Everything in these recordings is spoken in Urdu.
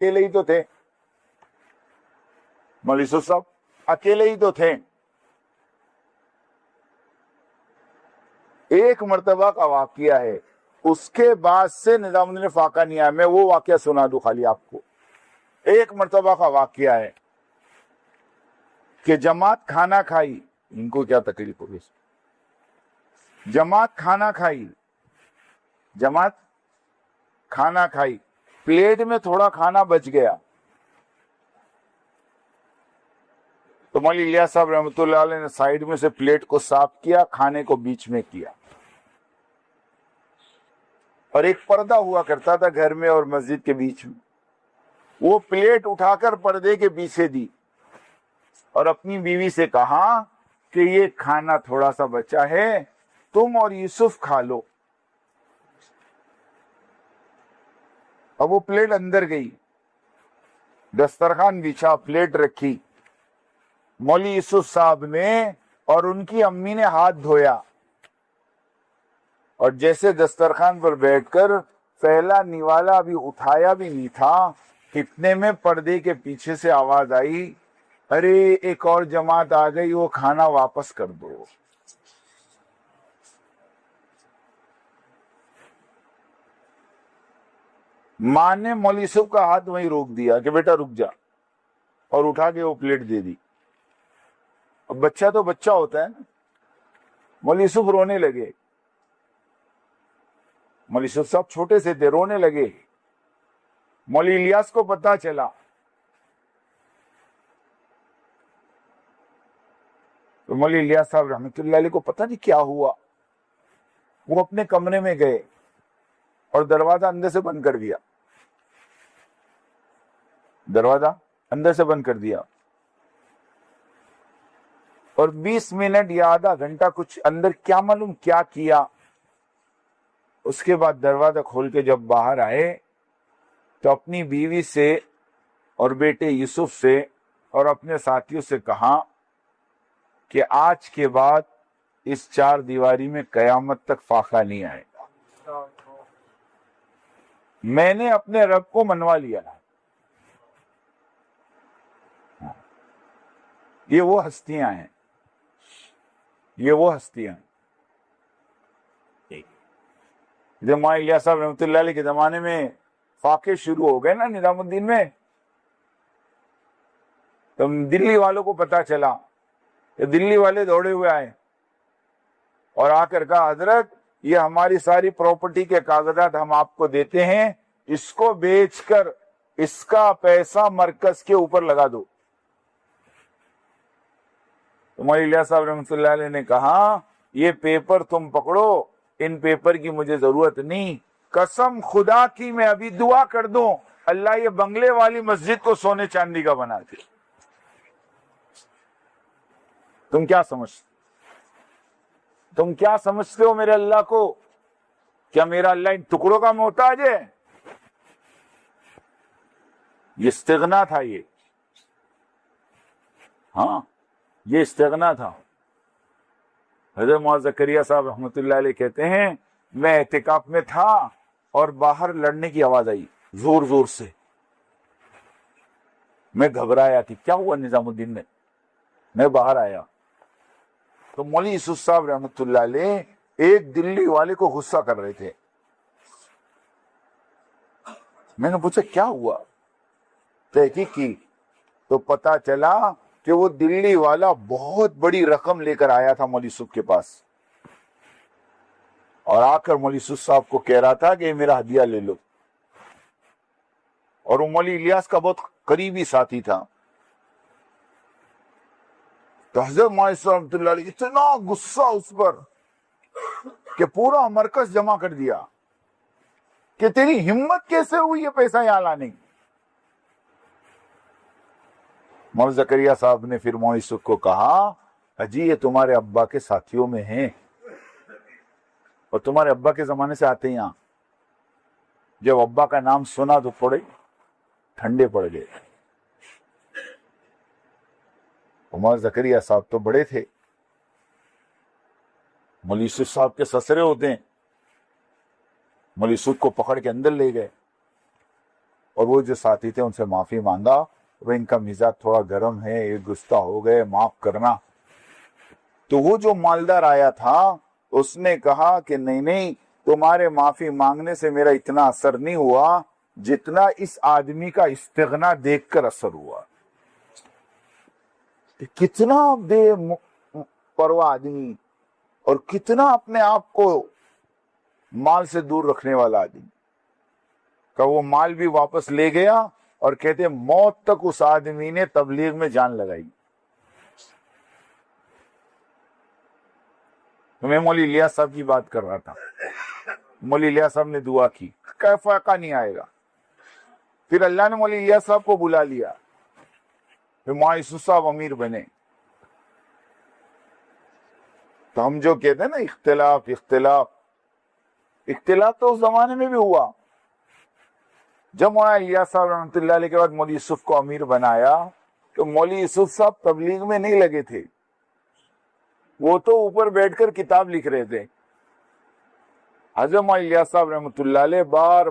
اکیلے ہی تو تھے، مولوی یوسف صاحب اکیلے ہی تو تھے. ایک مرتبہ کا واقعہ ہے، اس کے بعد سے نظام الدین فاقہ نہیں آیا. میں وہ واقعہ سنا دوں خالی آپ کو. ایک مرتبہ کا واقعہ ہے کہ جماعت کھانا کھائی. ان کو کیا تکلیف ہوگی؟ جماعت کھانا کھائی، جماعت کھانا کھائی، پلیٹ میں تھوڑا کھانا بچ گیا تو مولوی الیاس صاحب رحمۃ اللہ علیہ نے سائیڈ میں سے پلیٹ کو صاف کیا، کھانے کو بیچ میں کیا. اور ایک پردہ ہوا کرتا تھا گھر میں اور مسجد کے بیچ میں، وہ پلیٹ اٹھا کر پردے کے پیچھے دی اور اپنی بیوی سے کہا کہ یہ کھانا تھوڑا سا بچا ہے، تم اور یوسف کھا لو. اب وہ پلیٹ اندر گئی، دسترخوان بچھا، پلیٹ رکھی، مولوی یوسف صاحب نے اور ان کی امی نے ہاتھ دھویا، اور جیسے دسترخوان پر بیٹھ کر پہلا نوالا ابھی اٹھایا بھی نہیں تھا، اتنے میں پردے کے پیچھے سے آواز آئی، ارے ایک اور جماعت آ گئی، وہ کھانا واپس کر دو. ماں نے مولوی یوسف کا ہاتھ وہیں روک دیا کہ بیٹا رک جا، اور اٹھا کے وہ پلیٹ دے دی. اب بچہ تو بچہ ہوتا ہے نا. مولوی یوسف رونے لگے. مولوی یوسف صاحب چھوٹے سے تھے، رونے لگے. مولوی الیاس کو پتا چلا تو مولوی الیاس صاحب رحمۃ اللہ علیہ کو پتہ نہیں کیا ہوا. وہ اپنے کمرے میں گئے اور دروازہ اندر سے بند کر دیا. دروازہ اندر سے بند کر دیا اور 20 منٹ یا آدھا گھنٹہ کچھ اندر کیا معلوم کیا کیا. اس کے بعد دروازہ کھول کے جب باہر آئے تو اپنی بیوی سے اور بیٹے یوسف سے اور اپنے ساتھیوں سے کہا کہ آج کے بعد اس چار دیواری میں قیامت تک فاقہ نہیں آئے گا. میں نے اپنے رب کو منوا لیا. یہ وہ ہستیاں ہیں، یہ وہ ہستیاں ہیں. جب مولوی الیاس صاحب رحمۃ اللہ علیہ کے زمانے میں فاقے شروع ہو گئے نا نظام الدین میں، تو دلی والوں کو پتا چلا کہ دلی والے دوڑے ہوئے آئے اور آ کر کہا حضرت یہ ہماری ساری پراپرٹی کے کاغذات ہم آپ کو دیتے ہیں، اس کو بیچ کر اس کا پیسہ مرکز کے اوپر لگا دو. تو مولوی الیاس صاحب رحمۃ اللہ علیہ نے کہا یہ پیپر تم پکڑو، ان پیپر کی مجھے ضرورت نہیں. قسم خدا کی میں ابھی دعا کر دوں اللہ یہ بنگلے والی مسجد کو سونے چاندی کا بنا دے. تم کیا سمجھتے ہو میرے اللہ کو؟ کیا میرا اللہ ان ٹکڑوں کا محتاج ہے؟ یہ استغنا تھا. یہ ہاں یہ استغنا تھا. حضرت مولانا زکریا صاحب رحمۃ اللہ علیہ کہتے ہیں میں اعتکاف میں تھا اور باہر لڑنے کی آواز آئی زور زور سے. میں گھبرایا کہ کیا ہوا نظام الدین میں. میں باہر آیا تو مولوی یوسف صاحب رحمۃ اللہ علیہ ایک دلی والے کو غصہ کر رہے تھے. میں نے پوچھا کیا ہوا؟ تحقیق کی تو پتا چلا کہ وہ دلی والا بہت بڑی رقم لے کر آیا تھا مولوی یوسف کے پاس، اور آ کر مولوی یوسف صاحب کو کہہ رہا تھا کہ میرا ہدیہ لے لو. اور وہ مولوی الیاس کا بہت قریبی ساتھی تھا. تو حضرت مولانا صاحب رحمۃ اللہ علیہ اتنا غصہ اس پر کہ پورا مرکز جمع کر دیا کہ تیری ہمت کیسے ہوئی یہ پیسہ یہاں لانے کی. مولانا زکریا صاحب نے پھر مولوی یوسف کو کہا اجی یہ تمہارے ابا کے ساتھیوں میں ہیں اور تمہارے ابا کے زمانے سے آتے ہیں یہاں. جب ابا کا نام سنا تو تھوڑے ٹھنڈے پڑ گئے. مولانا زکریا صاحب تو بڑے تھے، مولوی یوسف صاحب کے سسرے ہوتے ہیں. مولوی یوسف کو پکڑ کے اندر لے گئے اور وہ جو ساتھی تھے ان سے معافی مانگا، وہ ان کا مزاج تھوڑا گرم ہے، یہ گستہ ہو گئے، معاف کرنا۔ تو وہ جو مالدار آیا تھا اس نے کہا کہ نہیں، تمہارے معافی مانگنے سے میرا اتنا اثر نہیں ہوا جتنا اس آدمی کا استغنا دیکھ کر اثر ہوا۔ کتنا بے پرواہ آدمی اور کتنا اپنے آپ کو مال سے دور رکھنے والا آدمی، کہ وہ مال بھی واپس لے گیا اور کہتے موت تک اس آدمی نے تبلیغ میں جان لگائی۔ میں مولوی الیاس صاحب کی بات کر رہا تھا، مولوی الیاس صاحب نے دعا کی، کہ فائقہ نہیں آئے گا۔ پھر اللہ نے مولوی الیاس صاحب کو بلا لیا، پھر مولانا یوسف صاحب امیر بنے۔ تو ہم جو کہتے ہیں نا اختلاف تو اس زمانے میں بھی ہوا۔ جب مولانا الیاس صاحب رحمۃ اللہ علیہ کے بعد مولوی یوسف کو امیر بنایا تو مولوی یوسف صاحب تبلیغ میں نہیں لگے تھے، وہ تو اوپر بیٹھ کر کتاب لکھ رہے تھے۔ حضرت مولانا الیاس صاحب رحمۃ اللہ علیہ بار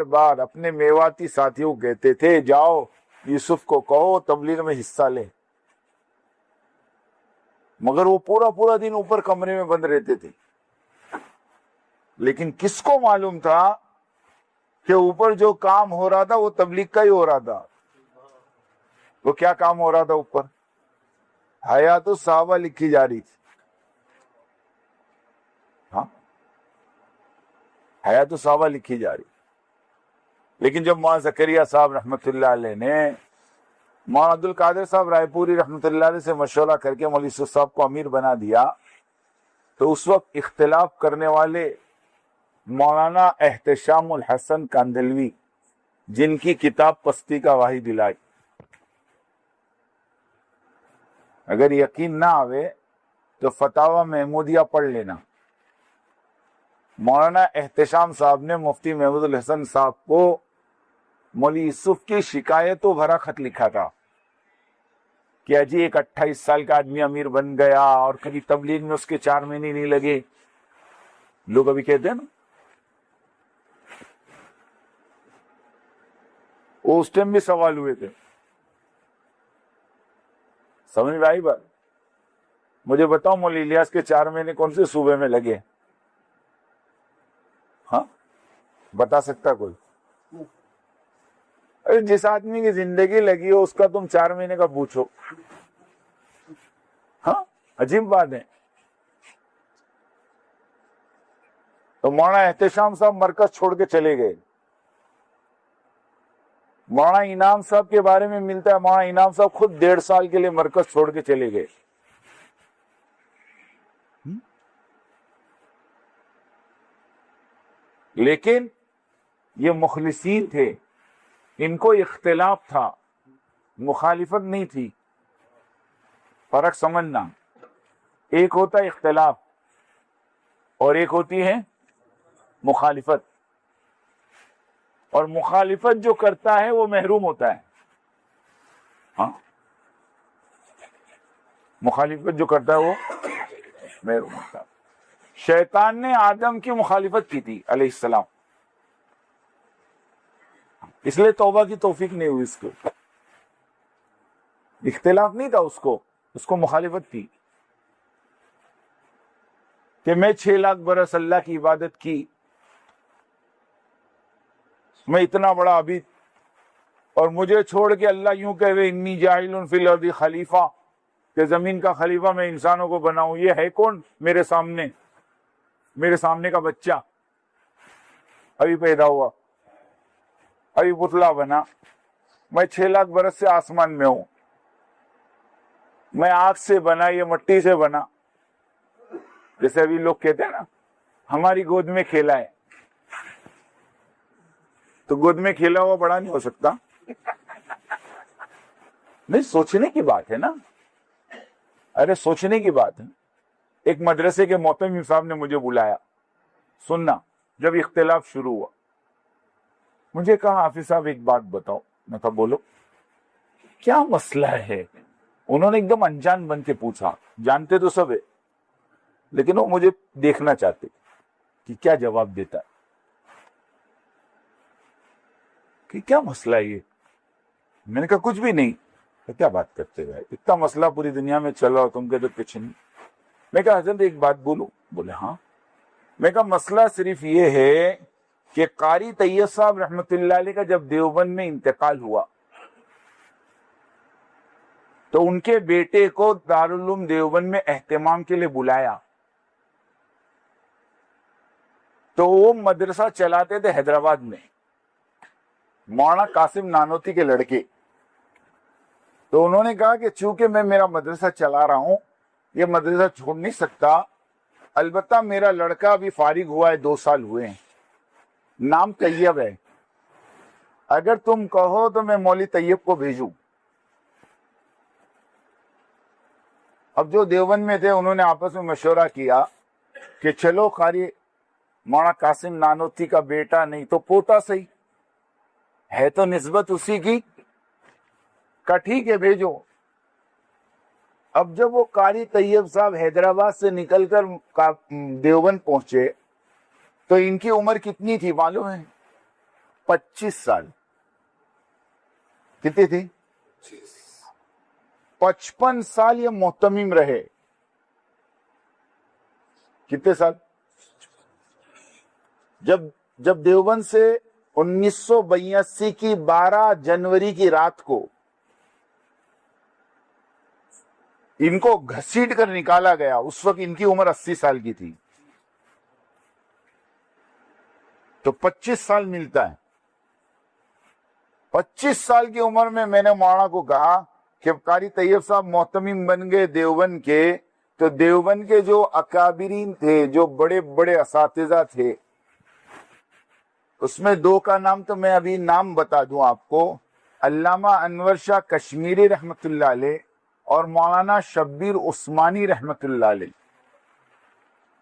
بار اپنے میواتی ساتھیوں کو کہتے تھے جاؤ یوسف کو کہو تبلیغ میں حصہ لے، مگر وہ پورا دن اوپر کمرے میں بند رہتے تھے۔ لیکن کس کو معلوم تھا کہ اوپر جو کام ہو رہا تھا وہ تبلیغ کا ہی ہو رہا تھا۔ وہ کیا کام ہو رہا تھا اوپر؟ حیات الصحابہ لکھی جا رہی تھی۔ ہاں، حیات الصحابہ لکھی جا رہی۔ لیکن جب مولانا زکریا صاحب رحمۃ اللہ علیہ نے مولانا عبد القادر صاحب رائے پوری رحمۃ اللہ علیہ سے مشورہ کر کے مولوی یوسف صاحب کو امیر بنا دیا، تو اس وقت اختلاف کرنے والے مولانا احتشام الحسن کاندلوی، جن کی کتاب پستی کا واحد علاج، اگر یقین نہ آوے تو فتاوی محمودیہ پڑھ لینا۔ مولانا احتشام صاحب نے مفتی محمود الحسن صاحب کو مولوی یوسف کی شکایتوں بھرا خط لکھا تھا کہ اجی ایک 28 سال کا آدمی امیر بن گیا اور کبھی تبلیغ میں اس کے 4 مہینے نہیں لگے۔ لوگ ابھی کہتے ہیں نا، وہ اس ٹائم بھی سوال ہوئے تھے۔ سمجھ میں آئی بات؟ مجھے بتاؤ مولوی الیاس کے 4 مہینے کون سے صوبے میں لگے؟ ہاں، بتا سکتا کوئی؟ ارے جس آدمی کی زندگی لگی ہو اس کا تم 4 مہینے کا پوچھو؟ ہاں، عجیب بات ہے۔ تو مولانا احتشام صاحب مرکز چھوڑ کے چلے گئے۔ مولانا انعام صاحب کے بارے میں ملتا ہے مولانا انعام صاحب خود 1.5 سال کے لیے مرکز چھوڑ کے چلے گئے۔ لیکن یہ مخلصین تھے، ان کو اختلاف تھا، مخالفت نہیں تھی۔ فرق سمجھنا، ایک ہوتا ہے اختلاف اور ایک ہوتی ہے مخالفت، اور مخالفت جو کرتا ہے وہ محروم ہوتا ہے۔ ہاں، مخالفت جو کرتا ہے وہ محروم ہوتا ہے۔ شیطان نے آدم کی مخالفت کی تھی علیہ السلام، اس لیے توبہ کی توفیق نہیں ہوئی اس کو۔ اختلاف نہیں تھا اس کو مخالفت تھی کہ میں 6 لاکھ برس اللہ کی عبادت کی، میں اتنا بڑا عبید، اور مجھے چھوڑ کے اللہ یوں کہے انی جاعل فی الارض خلیفہ، کہ زمین کا خلیفہ میں انسانوں کو بناؤں۔ یہ ہے کون میرے سامنے کا بچہ ابھی پیدا ہوا، ابھی پتلا بنا، میں 6 لاکھ برس سے آسمان میں ہوں، میں آگ سے بنا، یہ مٹی سے بنا۔ جیسے ابھی لوگ کہتے ہیں نا ہماری گود میں کھیلا ہے، تو گود میں کھیلا ہوا بڑا نہیں ہو سکتا؟ نہیں، سوچنے کی بات ہے نا، ارے سوچنے کی بات ہے۔ ایک مدرسے کے محتمم صاحب نے مجھے بلایا، سننا، جب اختلاف شروع ہوا مجھے کہا حافظ صاحب ایک بات بتاؤ۔ میں کہا بولو، کیا مسئلہ ہے؟ انہوں نے ایک دم انجان بن کے پوچھا، جانتے تو سب ہے لیکن وہ مجھے دیکھنا چاہتے کہ کیا جواب دیتا ہے۔ کہ کیا مسئلہ ہے یہ؟ میں نے کہا کچھ بھی نہیں. کیا بات کرتے ہوئے اتنا مسئلہ پوری دنیا میں چل رہا ہو تم کہتے کچھ نہیں. میں کہا حضرت ایک بات بولوں؟ بولے ہاں. میں کہا مسئلہ صرف یہ ہے کہ قاری طیب صاحب رحمت اللہ علیہ کا جب دیوبند میں انتقال ہوا تو ان کے بیٹے کو دارالعلوم دیوبند میں اہتمام کے لیے بلایا تو وہ مدرسہ چلاتے تھے حیدرآباد میں، مولانا قاسم نانوتی کے لڑکے. تو انہوں نے کہا کہ چونکہ میں میرا مدرسہ چلا رہا ہوں یہ مدرسہ چھوڑ نہیں سکتا، البتہ میرا لڑکا ابھی فارغ ہوا ہے، 2 سال ہوئے ہیں، نام طیب ہے، اگر تم کہو تو میں مولوی طیب کو بھیجوں. اب جو دیوبند میں تھے انہوں نے آپس میں مشورہ کیا کہ چلو قاری مولانا قاسم نانوتی کا بیٹا نہیں تو پوتا صحیح ہے، تو نسبت اسی کی، کا ٹھیک ہے بھیجو. اب جب وہ قاری طیب صاحب حیدرآباد سے نکل کر دیوبند پہنچے تو ان کی عمر کتنی تھی معلوم ہے؟ 25 سال. کتنی تھی؟ 55 سال یہ محتمم رہے. کتنے سال؟ جب دیوبند سے 1982 کی 12 جنوری کی رات کو ان کو گھسیٹ کر نکالا گیا، اس وقت ان کی عمر 80 سال کی تھی، تو 25 سال ملتا ہے. 25 سال کی عمر میں میں نے مولانا کو کہا کہ قاری طیب صاحب محتمم بن گئے دیوبند کے، تو دیوبند کے جو اکابرین تھے، جو بڑے بڑے اساتذہ تھے، اس میں 2 کا نام تو میں ابھی نام بتا دوں آپ کو، علامہ انور شاہ کشمیری رحمت اللہ علیہ اور مولانا شبیر عثمانی رحمت اللہ علیہ.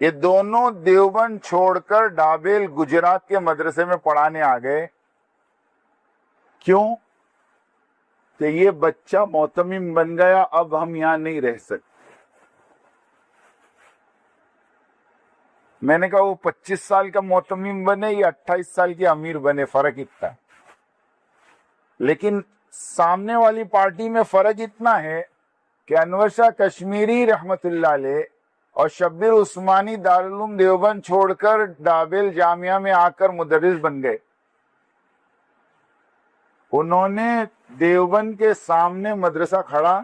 یہ دونوں دیوبند چھوڑ کر ڈابیل گجرات کے مدرسے میں پڑھانے آ گئے. کیوں؟ کہ یہ بچہ محتمم بن گیا، اب ہم یہاں نہیں رہ سکتے. میں نے کہا وہ 25 سال کا محتمم بنے یا 28 سال کی امیر بنے، فرق اتنا ہے. لیکن سامنے والی پارٹی میں فرق اتنا ہے کہ انور شاہ کشمیری رحمت اللہ علیہ اور شبیر عثمانی دارالعلوم دیوبند چھوڑ کر ڈابیل جامعہ میں آ کر مدرس بن گئے. انہوں نے دیوبند کے سامنے مدرسہ کھڑا،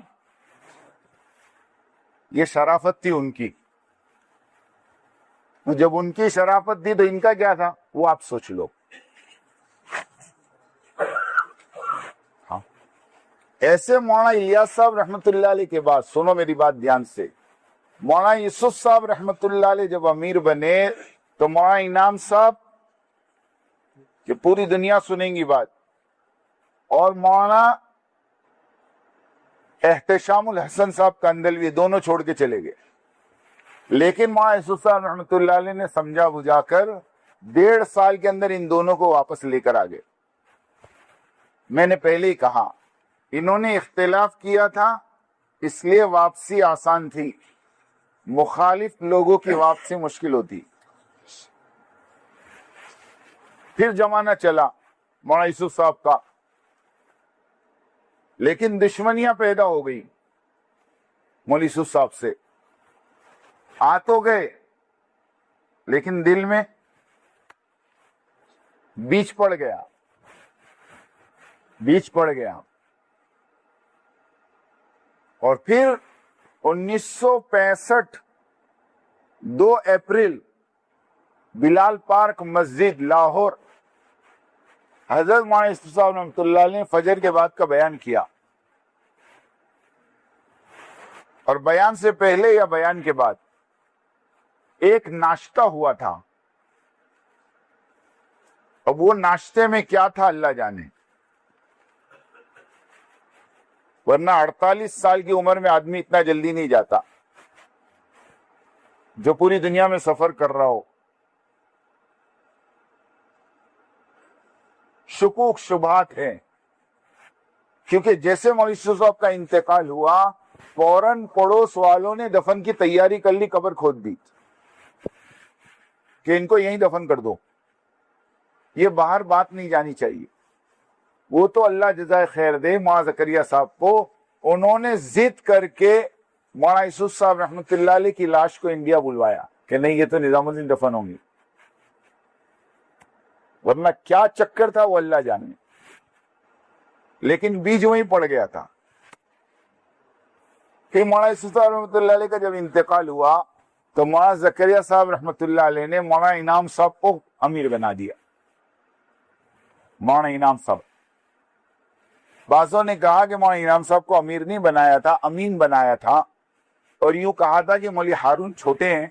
یہ شرافت تھی ان کی. جب ان کی شرافت تھی تو ان کا کیا تھا وہ آپ سوچ لو. ہاں ایسے مولانا الیاس صاحب رحمت اللہ علیہ کے بعد، سنو میری بات دھیان سے، مولانا یوسف صاحب رحمت اللہ علیہ جب امیر بنے تو مولانا انعام صاحب، کہ پوری دنیا سنیں گی بات، اور مولانا احتشام الحسن صاحب کاندلوی دونوں چھوڑ کے چلے گئے. لیکن مولانا یوسف صاحب رحمت اللہ علیہ نے سمجھا بجھا کر 1.5 سال کے اندر ان دونوں کو واپس لے کر آ گئے. میں نے پہلے ہی کہا انہوں نے اختلاف کیا تھا اس لیے واپسی آسان تھی، مخالف لوگوں کی واپسی مشکل ہوتی. پھر زمانہ چلا مولانا یوسف صاحب کا، لیکن دشمنیاں پیدا ہو گئی مولانا یوسف صاحب سے. آ تو گئے لیکن دل میں بیچ پڑ گیا. اور پھر 1965 2 اپریل بلال پارک مسجد لاہور، حضرت مولانا یوسف صاحب رحمۃ اللہ علیہ نے فجر کے بعد کا بیان کیا، اور بیان سے پہلے یا بیان کے بعد ایک ناشتہ ہوا تھا. اب وہ ناشتے میں کیا تھا اللہ جانے، ورنہ 48 سال کی عمر میں آدمی اتنا جلدی نہیں جاتا جو پوری دنیا میں سفر کر رہا ہو. شکوک شبہات ہیں، کیونکہ جیسے مولانا یوسف صاحب کا انتقال ہوا فوراً پڑوس والوں نے دفن کی تیاری کر لی، قبر کھود دی کہ ان کو یہیں دفن کر دو، یہ باہر بات نہیں جانی چاہیے. وہ تو اللہ جزائے خیر دے مولانا زکریا صاحب کو، انہوں نے ضد کر کے مولانا یوسف صاحب رحمۃ اللہ علیہ کی لاش کو انڈیا بلوایا کہ نہیں یہ تو نظام الدین دفن ہوں گی، ورنہ کیا چکر تھا وہ اللہ جانے، لیکن بیج وہیں پڑ گیا تھا کہ مولانا یوسف صاحب رحمۃ اللہ علیہ کا جب انتقال ہوا تو مولانا زکریا صاحب رحمۃ اللہ علیہ نے مولانا انعام صاحب کو امیر بنا دیا۔ مولانا انعام صاحب، بعضوں نے کہا کہ مولانا انعام صاحب کو امیر نہیں بنایا تھا، امین بنایا تھا، اور یوں کہا تھا کہ مولوی ہارون چھوٹے ہیں،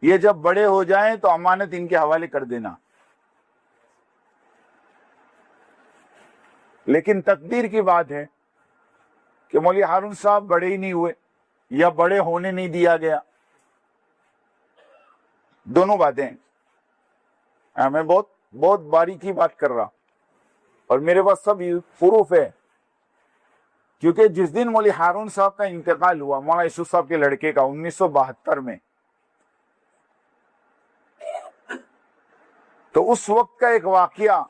یہ جب بڑے ہو جائیں تو امانت ان کے حوالے کر دینا۔ لیکن تقدیر کی بات ہے کہ مولوی ہارون صاحب بڑے ہی نہیں ہوئے یا بڑے ہونے نہیں دیا گیا، دونوں باتیں۔ میں بہت باریکی بات کر رہا اور میرے پاس سب پروف ہے، کیونکہ جس دن مولوی ہارون صاحب کا انتقال ہوا مولانا یوسف صاحب کے لڑکے کا 1972 میں، تو اس وقت کا ایک واقعہ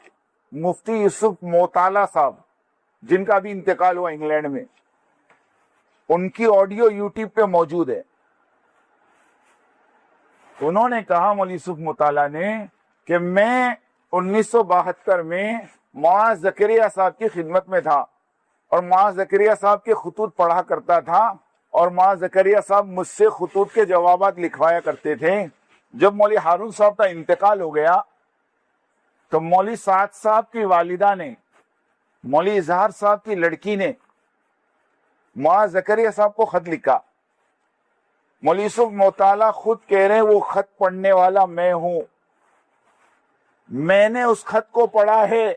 مفتی یوسف موطالعہ صاحب جن کا بھی انتقال ہوا انگلینڈ میں، ان کی آڈیو یوٹیوب پہ موجود ہے۔ انہوں نے کہا مولوی یوسف موطالعہ نے کہ میں 1972 میں مولانا زکریا صاحب کی خدمت میں تھا اور مولانا زکریا صاحب کے خطوط پڑھا کرتا تھا، اور مولانا زکریا صاحب مجھ سے خطوط کے جوابات لکھوایا کرتے تھے۔ جب مولوی ہارون صاحب کا انتقال ہو گیا تو مولوی سعد صاحب کی والدہ نے، مولوی اظہار صاحب کی لڑکی نے مولانا زکریا صاحب کو خط لکھا۔ مولوی یوسف موطالعہ خود کہہ رہے ہیں وہ خط پڑھنے والا میں ہوں، میں نے اس خط کو پڑھا ہے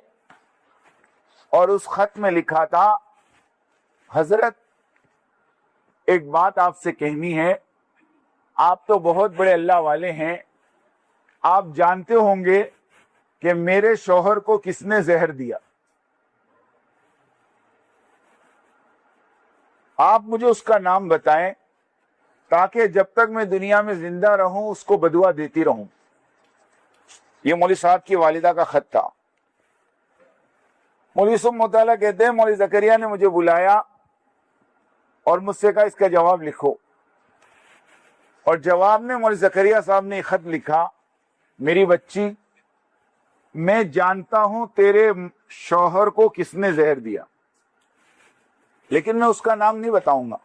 اور اس خط میں لکھا تھا، حضرت ایک بات آپ سے کہنی ہے، آپ تو بہت بڑے اللہ والے ہیں، آپ جانتے ہوں گے کہ میرے شوہر کو کس نے زہر دیا، آپ مجھے اس کا نام بتائیں تاکہ جب تک میں دنیا میں زندہ رہوں اس کو بدعا دیتی رہوں۔ یہ مولوی صاحب کی والدہ کا خط تھا۔ مولوی یوسف موطالعہ کہتے ہیں مولوی زکریا نے مجھے بلایا اور مجھ سے کہا اس کا جواب لکھو، اور جواب میں مولوی زکریا صاحب نے خط لکھا، میری بچی میں جانتا ہوں تیرے شوہر کو کس نے زہر دیا، لیکن میں اس کا نام نہیں بتاؤں گا،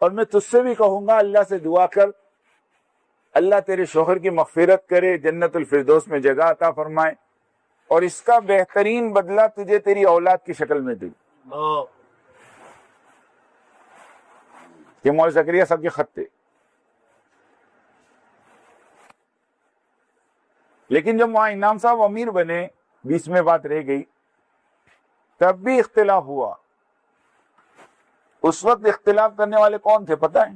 اور میں تجھ سے بھی کہوں گا اللہ سے دعا کر اللہ تیرے شوہر کی مغفرت کرے، جنت الفردوس میں جگہ عطا فرمائے، اور اس کا بہترین بدلہ تجھے تیری اولاد کی شکل میں دے۔ یہ مولوی زکریا صاحب کے خط تھے۔ لیکن جب وہاں انعام صاحب امیر بنے، بیچ میں بات رہ گئی، تب بھی اختلاف ہوا۔ اس وقت اختلاف کرنے والے کون تھے پتہ ہے؟